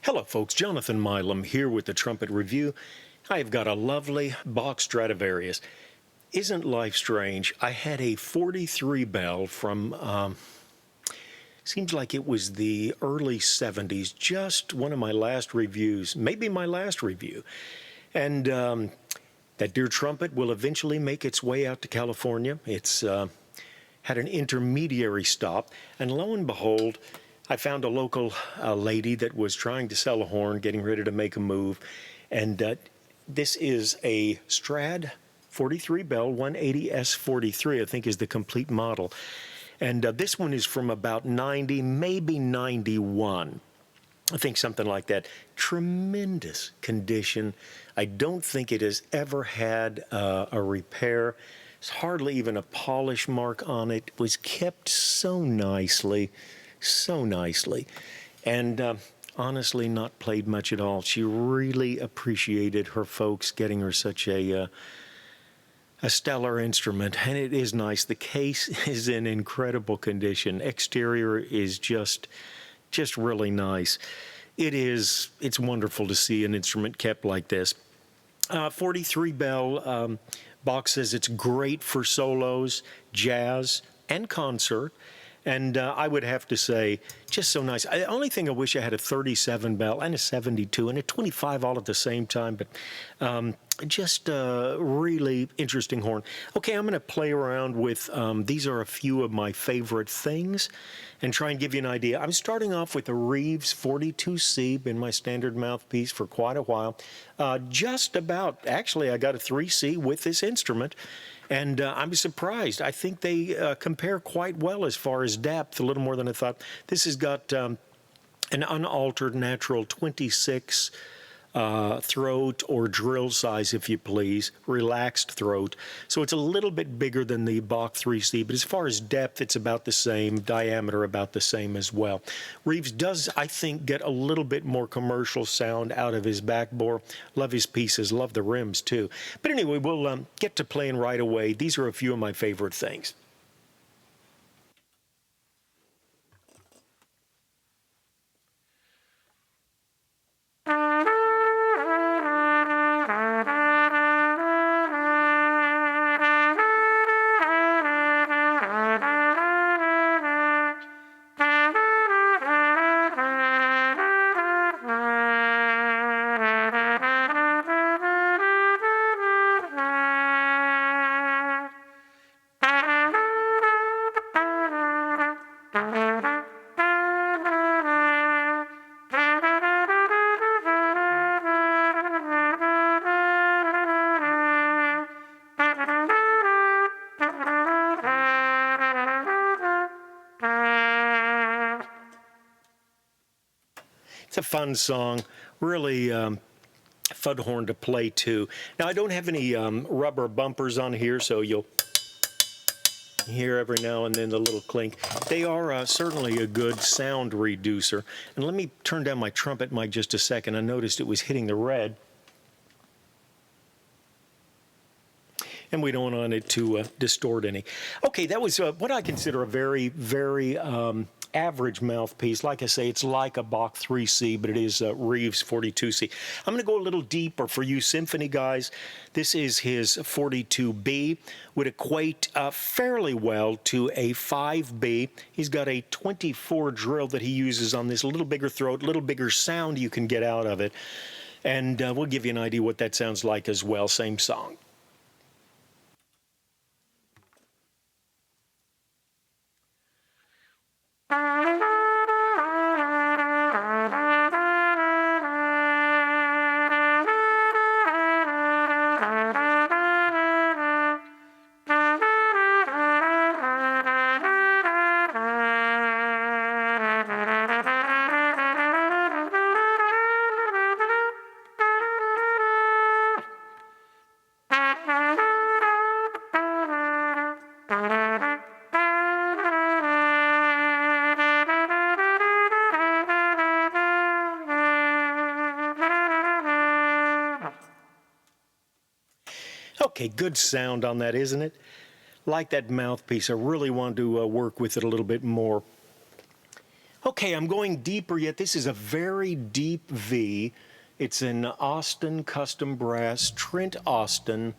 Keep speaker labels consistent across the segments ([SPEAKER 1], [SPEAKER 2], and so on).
[SPEAKER 1] Hello folks, Jonathan Milam here with the Trumpet Review. I've got a lovely Bach Stradivarius. Isn't life strange? I had a 43 bell from, seems like it was the early 70s, just one of my last reviews, maybe my last review. And that dear trumpet will eventually make its way out to California. It's had an intermediary stop, and lo and behold, I found a local lady that was trying to sell a horn, getting ready to make a move, and this is a Strad 43 bell 180S43, I think is the complete model. And this one is from about 90, maybe 91. I think something like that. Tremendous condition. I don't think it has ever had a repair. There's hardly even a polish mark on it. It was kept so nicely. And honestly not played much at all. She really appreciated her folks getting her such a stellar instrument, and it is nice. The case is in incredible condition. Exterior is just really nice. It's wonderful to see an instrument kept like this. 43 bell, Bach says it's great for solos, jazz, and concert. And I would have to say, just so nice. The only thing I wish I had a 37 bell and a 72 and a 25 all at the same time, but just a really interesting horn. Okay, I'm going to play around with, these are a few of my favorite things and try and give you an idea. I'm starting off with a Reeves 42C, been my standard mouthpiece for quite a while. Just about, actually, I got a 3C with this instrument. And I'm surprised. I think they compare quite well as far as depth, a little more than I thought. This has got an unaltered natural 26 throat or drill size, if you please, relaxed throat. So it's a little bit bigger than the Bach 3C, but as far as depth, it's about the same, diameter about the same as well. Reeves does, I think, get a little bit more commercial sound out of his back bore. Love his pieces, love the rims too. But anyway, we'll get to playing right away. These are a few of my favorite things. It's a fun song, really fun horn to play too. Now I don't have any rubber bumpers on here, so you'll hear every now and then the little clink. They are certainly a good sound reducer. And let me turn down my trumpet mic just a second. I noticed it was hitting the red. And we don't want it to distort any. Okay, that was what I consider a very, very average mouthpiece. Like I say, it's like a Bach 3C, but it is Reeves 42C. I'm going to go a little deeper for you symphony guys. This is his 42B. Would equate fairly well to a 5B. He's got a 24 drill that he uses on this, little bigger throat, little bigger sound you can get out of it. And we'll give you an idea what that sounds like as well. Same song. Okay, good sound on that, isn't it? Like that mouthpiece. I really want to work with it a little bit more. Okay. Okay, I'm going deeper yet. This is a very deep V. It's an Austin custom brass Trent Austin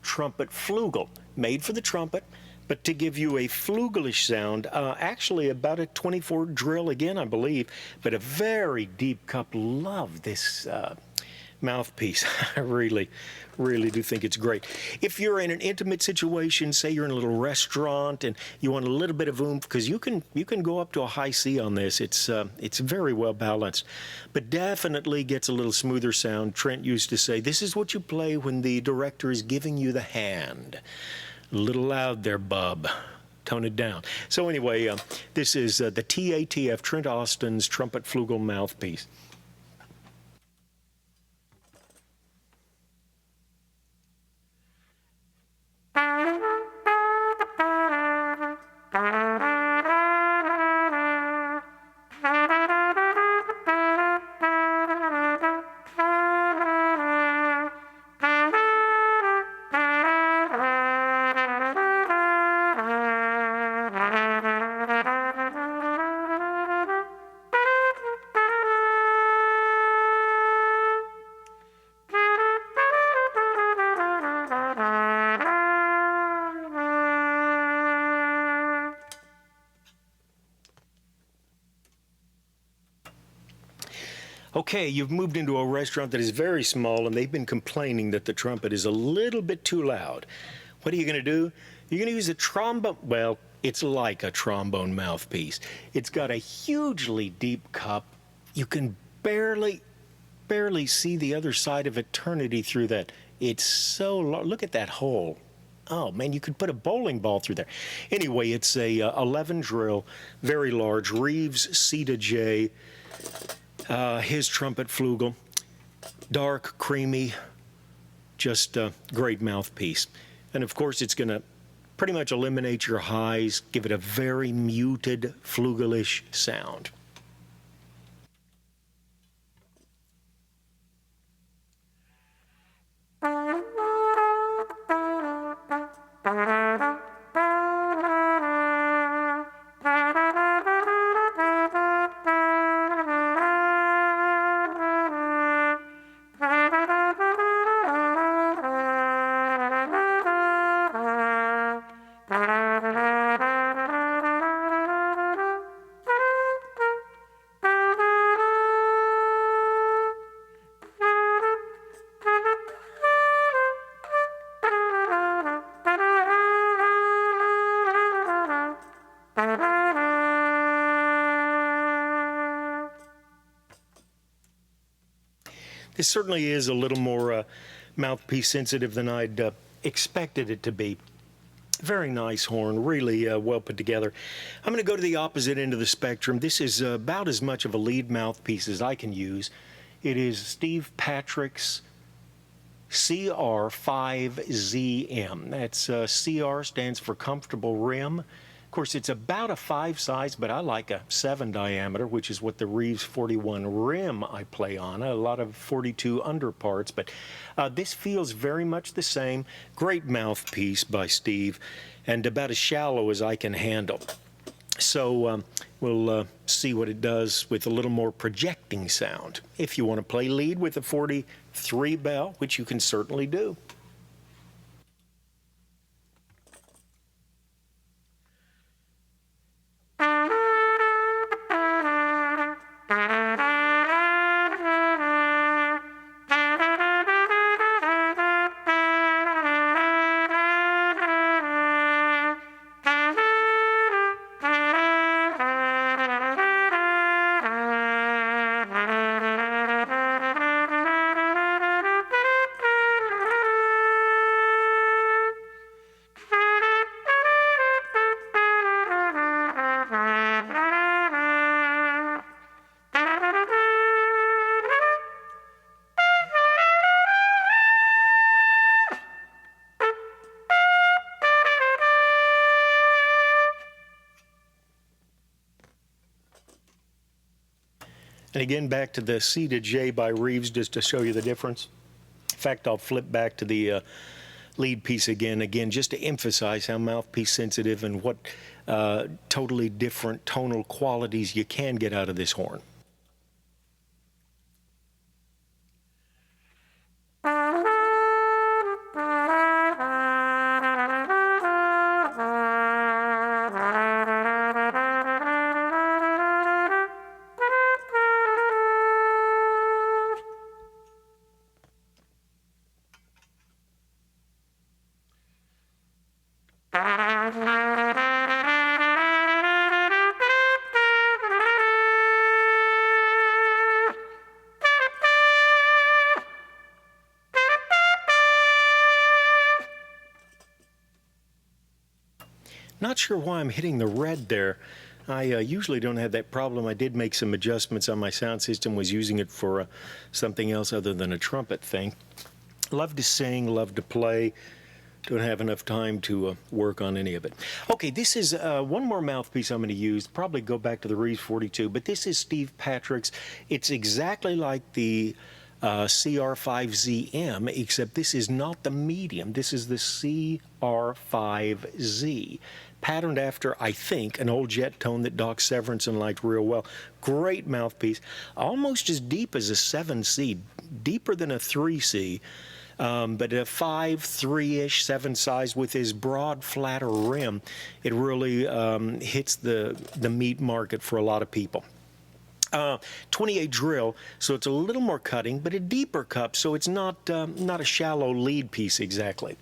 [SPEAKER 1] Trumpet Flugel, made for the trumpet, but to give you a flugelish sound, actually about a 24 drill again, I believe, but a very deep cup. Love this mouthpiece. I really do think it's great. If you're in an intimate situation, say you're in a little restaurant and you want a little bit of oomph, because you can go up to a high C on this. It's very well balanced, but definitely gets a little smoother sound. Trent used to say, this is what you play when the director is giving you the hand. A little loud there, bub. Tone it down. So anyway, this is the TATF, Trent Austin's Trumpet Flugel mouthpiece. Okay, you've moved into a restaurant that is very small, and they've been complaining that the trumpet is a little bit too loud. What are you going to do? You're going to use a trombone. Well, it's like a trombone mouthpiece. It's got a hugely deep cup. You can barely see the other side of eternity through that. It's so large. Look at that hole. Oh, man, you could put a bowling ball through there. Anyway, it's a 11 drill, very large, Reeves C2J. His trumpet flugel, dark, creamy, just a great mouthpiece. And of course, it's going to pretty much eliminate your highs, give it a very muted, flugelish sound. This certainly is a little more mouthpiece sensitive than I'd expected it to be. Very nice horn, really well put together. I'm going to go to the opposite end of the spectrum. This is about as much of a lead mouthpiece as I can use. It is Steve Patrick's CR5ZM. That's CR stands for comfortable rim. Of course, it's about a 5 size, but I like a 7 diameter, which is what the Reeves 41 rim I play on. A lot of 42 underparts, but this feels very much the same. Great mouthpiece by Steve, and about as shallow as I can handle. So we'll see what it does with a little more projecting sound. If you want to play lead with a 43 bell, which you can certainly do. And again, back to the C to J by Reeves, just to show you the difference. In fact, I'll flip back to the lead piece again, just to emphasize how mouthpiece sensitive and what totally different tonal qualities you can get out of this horn. Not sure why I'm hitting the red there. I usually don't have that problem. I did make some adjustments on my sound system, was using it for something else other than a trumpet thing. Love to sing, love to play. Don't have enough time to work on any of it. Okay, this is one more mouthpiece I'm going to use. Probably go back to the Reeves 42, but this is Steve Patrick's. It's exactly like the CR5ZM, except this is not the medium. This is the CR5Z, patterned after, I think, an old jet tone that Doc Severinsen liked real well. Great mouthpiece, almost as deep as a 7C, deeper than a 3C. But a 5, 3-ish, 7 size with his broad, flatter rim, it really hits the meat market for a lot of people. 28 drill, so it's a little more cutting, but a deeper cup, so it's not a shallow lead piece exactly.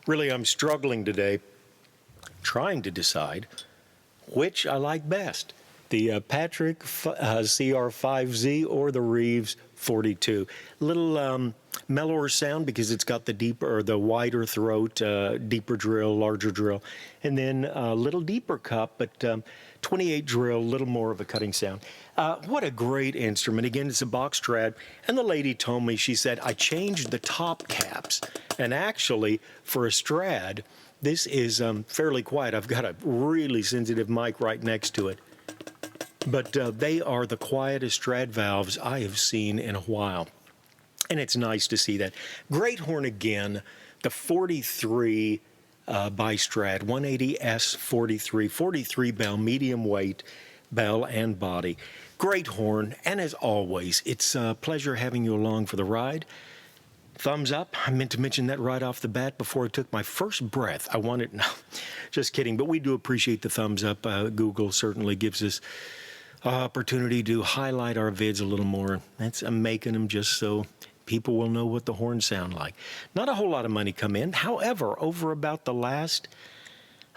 [SPEAKER 1] Really, I'm struggling today, trying to decide which I like best, the Patrick CR5Z or the Reeves 42. Little mellower sound because it's got the deeper or the wider throat, deeper drill, larger drill, and then a little deeper cup, but 28 drill, a little more of a cutting sound. What a great instrument. Again, it's a Bach Strad, and the lady told me, she said, I changed the top caps, and actually, for a Strad, this is fairly quiet. I've got a really sensitive mic right next to it, but they are the quietest Strad valves I have seen in a while, and it's nice to see that. Great horn again, the 43 by Strad, 180S 43, 43 bell, medium weight bell and body. Great horn, and as always, it's a pleasure having you along for the ride. Thumbs up. I meant to mention that right off the bat before I took my first breath. I wanted, no, just kidding, but we do appreciate the thumbs up. Google certainly gives us opportunity to highlight our vids a little more. I'm making them just so people will know what the horns sound like. Not a whole lot of money come in. However, over about the last,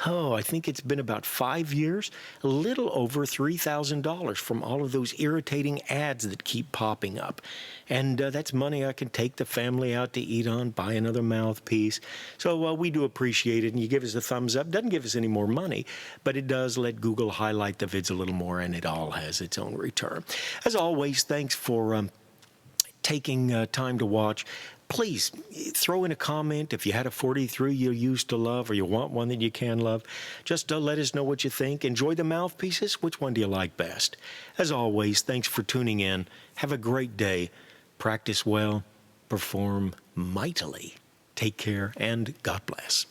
[SPEAKER 1] I think it's been about 5 years, a little over $3,000 from all of those irritating ads that keep popping up. And that's money I can take the family out to eat on, buy another mouthpiece. So we do appreciate it, and you give us a thumbs up. Doesn't give us any more money, but it does let Google highlight the vids a little more, and it all has its own return. As always, thanks for taking time to watch. Please throw in a comment if you had a 43 you used to love or you want one that you can love. Just let us know what you think. Enjoy the mouthpieces. Which one do you like best? As always, thanks for tuning in. Have a great day. Practice well. Perform mightily. Take care and God bless.